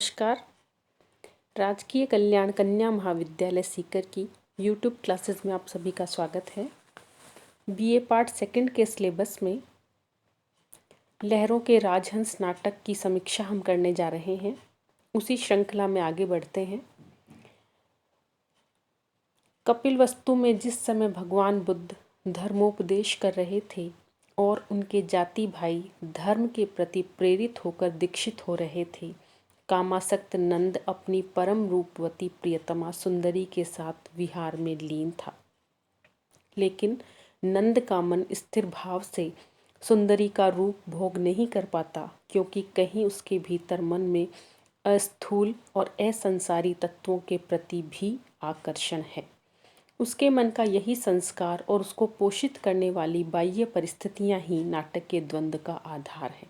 नमस्कार। राजकीय कल्याण कन्या महाविद्यालय सीकर की यूट्यूब क्लासेस में आप सभी का स्वागत है। बीए पार्ट सेकंड के सिलेबस में लहरों के राजहंस नाटक की समीक्षा हम करने जा रहे हैं। उसी श्रृंखला में आगे बढ़ते हैं। कपिलवस्तु में जिस समय भगवान बुद्ध धर्मोपदेश कर रहे थे और उनके जाति भाई धर्म के प्रति प्रेरित होकर दीक्षित हो रहे थे, कामासक्त नंद अपनी परम रूपवती प्रियतमा सुंदरी के साथ विहार में लीन था। लेकिन नंद का मन स्थिर भाव से सुंदरी का रूप भोग नहीं कर पाता, क्योंकि कहीं उसके भीतर मन में अस्थूल और असंसारी तत्वों के प्रति भी आकर्षण है। उसके मन का यही संस्कार और उसको पोषित करने वाली बाह्य परिस्थितियां ही नाटक के द्वंद्व का आधार है।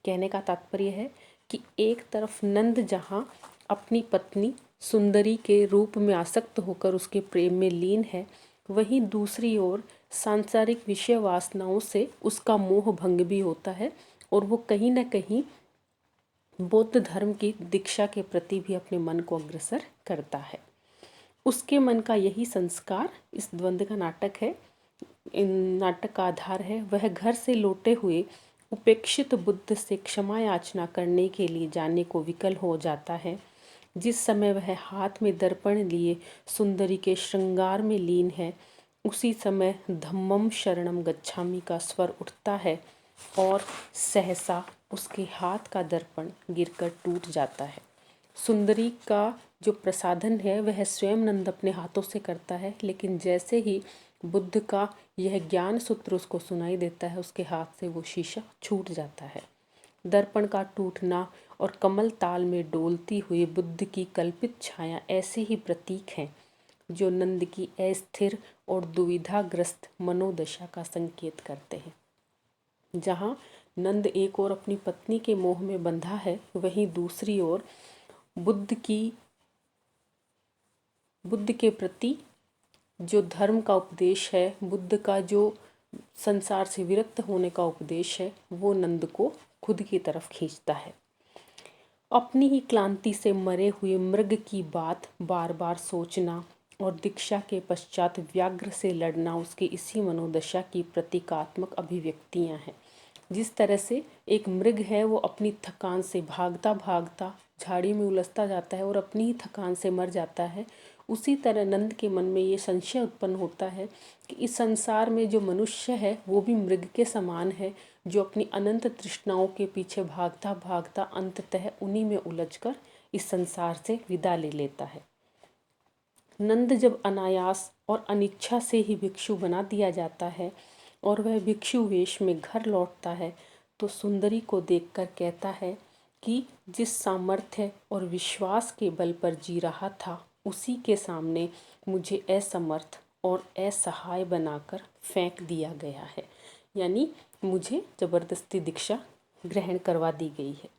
कहने का तात्पर्य है कि एक तरफ नंद जहाँ अपनी पत्नी सुंदरी के रूप में आसक्त होकर उसके प्रेम में लीन है, वहीं दूसरी ओर सांसारिक विषय वासनाओं से उसका मोह भंग भी होता है और वो कहीं न कहीं बौद्ध धर्म की दीक्षा के प्रति भी अपने मन को अग्रसर करता है। उसके मन का यही संस्कार इस द्वंद्व का नाटक है, नाटक का आधार है। वह घर से लौटे हुए उपेक्षित बुद्ध से क्षमा याचना करने के लिए जाने को विकल हो जाता है। जिस समय वह हाथ में दर्पण लिए सुंदरी के श्रृंगार में लीन है, उसी समय धम्मम शरणम गच्छामि का स्वर उठता है और सहसा उसके हाथ का दर्पण गिरकर टूट जाता है। सुंदरी का जो प्रसाधन है वह स्वयं नंद अपने हाथों से करता है, लेकिन जैसे ही बुद्ध का यह ज्ञान सूत्र उसको सुनाई देता है, उसके हाथ से वो शीशा छूट जाता है। दर्पण का टूटना और कमल ताल में डोलती हुई बुद्ध की कल्पित छाया ऐसे ही प्रतीक हैं जो नंद की अस्थिर और दुविधाग्रस्त मनोदशा का संकेत करते हैं। जहाँ नंद एक ओर अपनी पत्नी के मोह में बंधा है, वहीं दूसरी ओर बुद्ध के प्रति जो धर्म का उपदेश है, बुद्ध का जो संसार से विरक्त होने का उपदेश है, वो नंद को खुद की तरफ खींचता है। अपनी ही क्लांति से मरे हुए मृग की बात बार बार सोचना और दीक्षा के पश्चात व्याघ्र से लड़ना उसकी इसी मनोदशा की प्रतीकात्मक अभिव्यक्तियां हैं। जिस तरह से एक मृग है, वो अपनी थकान से भागता भागता झाड़ी में उलझता जाता है और अपनी ही थकान से मर जाता है, उसी तरह नंद के मन में ये संशय उत्पन्न होता है कि इस संसार में जो मनुष्य है वो भी मृग के समान है, जो अपनी अनंत तृष्णाओं के पीछे भागता भागता अंततः उन्हीं में उलझकर इस संसार से विदा ले लेता है। नंद जब अनायास और अनिच्छा से ही भिक्षु बना दिया जाता है और वह भिक्षु वेश में घर लौटता है, तो सुंदरी को देखकर कहता है कि जिस सामर्थ्य और विश्वास के बल पर जी रहा था, उसी के सामने मुझे असमर्थ और असहाय बनाकर फेंक दिया गया है। यानी मुझे जबरदस्ती दीक्षा ग्रहण करवा दी गई है।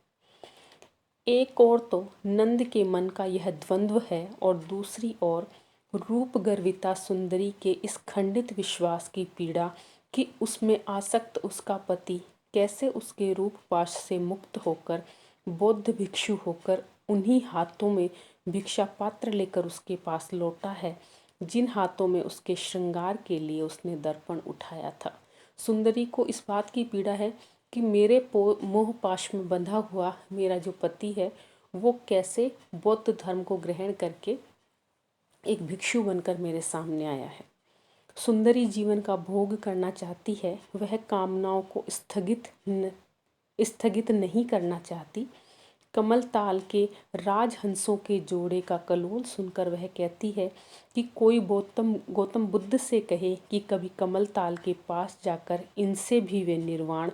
एक ओर तो नंद के मन का यह द्वंद्व है और दूसरी ओर रूप गर्विता सुंदरी के इस खंडित विश्वास की पीड़ा कि उसमें आसक्त उसका पति कैसे उसके रूप पाश से मुक्त होकर बौद्ध भिक्षु होकर उन्हीं हाथों में भिक्षा पात्र लेकर उसके पास लौटा है, जिन हाथों में उसके श्रृंगार के लिए उसने दर्पण उठाया था। सुंदरी को इस बात की पीड़ा है कि मेरे मोह पाश में बंधा हुआ मेरा जो पति है, वो कैसे बौद्ध धर्म को ग्रहण करके एक भिक्षु बनकर मेरे सामने आया है। सुंदरी जीवन का भोग करना चाहती है, वह कामनाओं को स्थगित नहीं करना चाहती। कमल ताल के राजहंसों के जोड़े का कलोल सुनकर वह कहती है कि कोई गौतम बुद्ध से कहे कि कभी कमल ताल के पास जाकर इनसे भी वे निर्वाण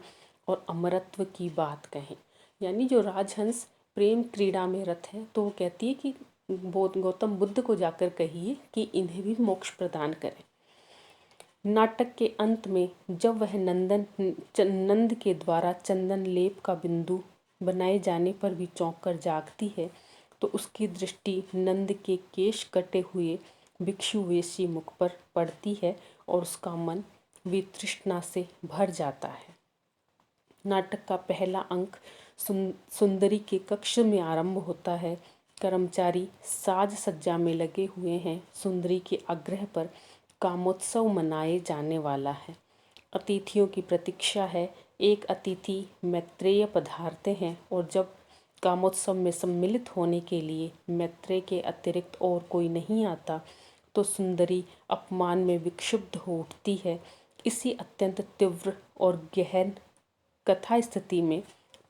और अमरत्व की बात कहें। यानी जो राजहंस प्रेम क्रीड़ा में रत है, तो वो कहती है कि गौतम बुद्ध को जाकर कहिए कि इन्हें भी मोक्ष प्रदान करें। नाटक के अंत में जब वह नंद के द्वारा चंदन लेप का बिंदु बनाए जाने पर भी चौंक कर जागती है, तो उसकी दृष्टि नंद के केश कटे हुए भिक्षु वेशी मुख पर पड़ती है और उसका मन वितृष्णा से भर जाता है। नाटक का पहला अंक सुंदरी के कक्ष में आरंभ होता है। कर्मचारी साज सज्जा में लगे हुए हैं। सुंदरी के आग्रह पर कामोत्सव मनाए जाने वाला है। अतिथियों की प्रतीक्षा है। एक अतिथि मैत्रेय पधारते हैं और जब कामोत्सव में सम्मिलित होने के लिए मैत्रेय के अतिरिक्त और कोई नहीं आता तो सुंदरी अपमान में विक्षुब्ध हो उठती है। इसी अत्यंत तीव्र और गहन कथा स्थिति में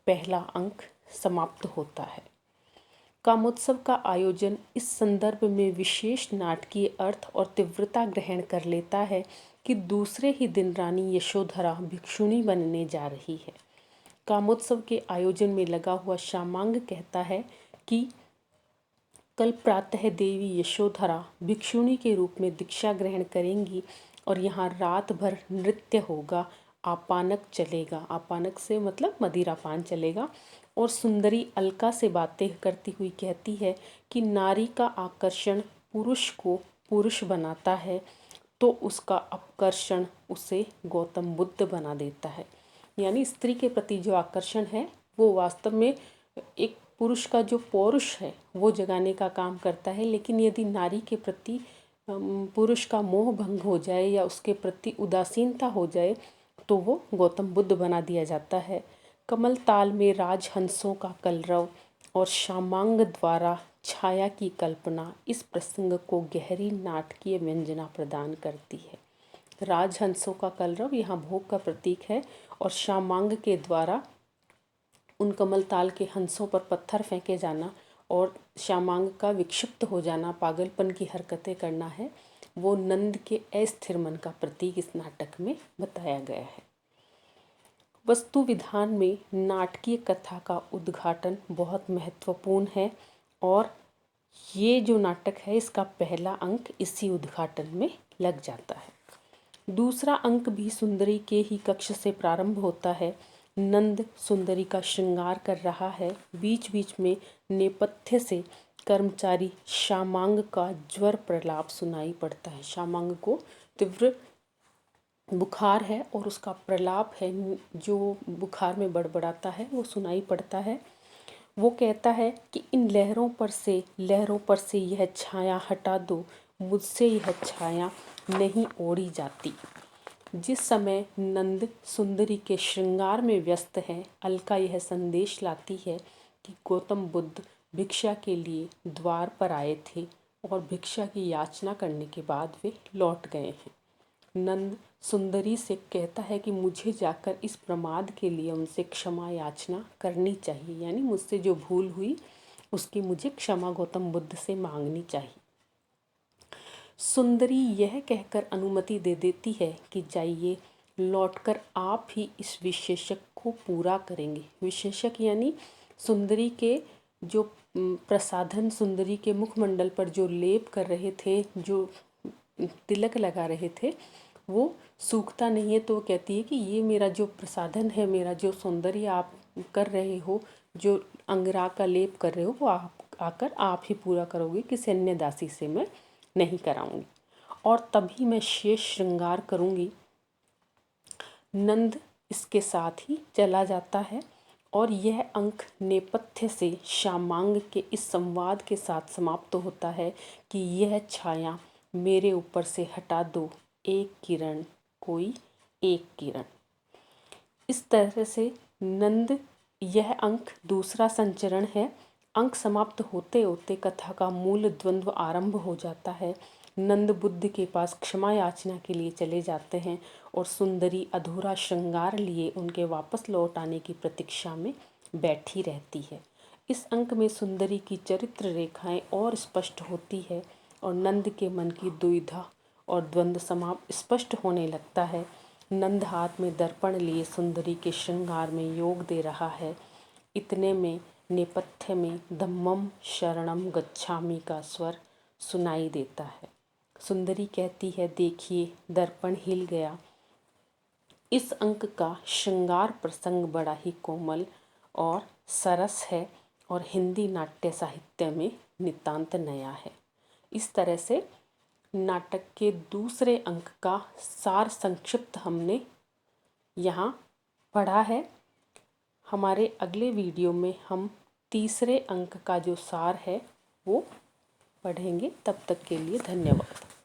पहला अंक समाप्त होता है। कामोत्सव का आयोजन इस संदर्भ में विशेष नाटकीय अर्थ और तीव्रता ग्रहण कर लेता है कि दूसरे ही दिन रानी यशोधरा भिक्षुणी बनने जा रही है। कामोत्सव के आयोजन में लगा हुआ शामांग कहता है कि कल प्रातः देवी यशोधरा भिक्षुणी के रूप में दीक्षा ग्रहण करेंगी और यहाँ रात भर नृत्य होगा, आपानक चलेगा। आपानक से मतलब मदिरापान चलेगा। और सुंदरी अलका से बातें करती हुई कहती है कि नारी का आकर्षण पुरुष को पुरुष बनाता है तो उसका आकर्षण उसे गौतम बुद्ध बना देता है। यानी स्त्री के प्रति जो आकर्षण है वो वास्तव में एक पुरुष का जो पौरुष है वो जगाने का काम करता है, लेकिन यदि नारी के प्रति पुरुष का मोह भंग हो जाए या उसके प्रति उदासीनता हो जाए तो वो गौतम बुद्ध बना दिया जाता है। कमल ताल में राजहंसों का कलरव और शामांग द्वारा छाया की कल्पना इस प्रसंग को गहरी नाटकीय व्यंजना प्रदान करती है। राजहंसों का कलरव यहाँ भोग का प्रतीक है और शामांग के द्वारा उन कमल ताल के हंसों पर पत्थर फेंके जाना और शामांग का विक्षिप्त हो जाना, पागलपन की हरकतें करना है, वो नंद के अस्थिर मन का प्रतीक इस नाटक में बताया गया है। वस्तु विधान में नाटकीय कथा का उद्घाटन बहुत महत्वपूर्ण है और ये जो नाटक है इसका पहला अंक इसी उद्घाटन में लग जाता है। दूसरा अंक भी सुंदरी के ही कक्ष से प्रारंभ होता है। नंद सुंदरी का श्रृंगार कर रहा है। बीच बीच में नेपथ्य से कर्मचारी शामांग का ज्वर प्रलाप सुनाई पड़ता है। शामांग को तीव्र बुखार है और उसका प्रलाप है जो बुखार में बड़बड़ाता है वो सुनाई पड़ता है। वो कहता है कि इन लहरों पर से यह छाया हटा दो, मुझसे यह छाया नहीं ओढ़ी जाती। जिस समय नंद सुंदरी के श्रृंगार में व्यस्त है, अलका यह संदेश लाती है कि गौतम बुद्ध भिक्षा के लिए द्वार पर आए थे और भिक्षा की याचना करने के बाद वे लौट गए हैं। नंद सुंदरी से कहता है कि मुझे जाकर इस प्रमाद के लिए उनसे क्षमा याचना करनी चाहिए, यानी मुझसे जो भूल हुई उसकी मुझे क्षमा गौतम बुद्ध से मांगनी चाहिए। सुंदरी यह कहकर अनुमति दे देती है कि जाइए, लौटकर आप ही इस विशेषक को पूरा करेंगे। विशेषक यानी सुंदरी के जो प्रसाधन, सुंदरी के मुखमंडल पर जो लेप कर रहे थे, जो तिलक लगा रहे थे, वो सूखता नहीं है। तो वो कहती है कि ये मेरा जो प्रसाधन है, मेरा जो सौंदर्य आप कर रहे हो, जो अंगराग का लेप कर रहे हो, वो आप ही पूरा करोगे, किसी अन्य दासी से मैं नहीं कराऊंगी और तभी मैं शेष श्रृंगार करूंगी। नंद इसके साथ ही चला जाता है और यह अंक नेपथ्य से शामांग के इस संवाद के साथ समाप्त होता है कि यह छाया मेरे ऊपर से हटा दो, एक किरण, कोई एक किरण। इस तरह से नंद, यह अंक दूसरा संचरण है। अंक समाप्त होते होते कथा का मूल द्वंद्व आरंभ हो जाता है। नंद बुद्ध के पास क्षमा याचना के लिए चले जाते हैं और सुंदरी अधूरा श्रृंगार लिए उनके वापस लौट आने की प्रतीक्षा में बैठी रहती है। इस अंक में सुंदरी की चरित्र रेखाएं और स्पष्ट होती है और नंद के मन की दुविधा और द्वंद्व समाप्त स्पष्ट होने लगता है। नंद हाथ में दर्पण लिए सुंदरी के श्रृंगार में योग दे रहा है। इतने में नेपथ्य में धम्मम शरणम गच्छामि का स्वर सुनाई देता है। सुंदरी कहती है, देखिए दर्पण हिल गया। इस अंक का श्रृंगार प्रसंग बड़ा ही कोमल और सरस है और हिंदी नाट्य साहित्य में नितांत नया है। इस तरह से नाटक के दूसरे अंक का सार संक्षिप्त हमने यहाँ पढ़ा है। हमारे अगले वीडियो में हम तीसरे अंक का जो सार है वो पढ़ेंगे। तब तक के लिए धन्यवाद।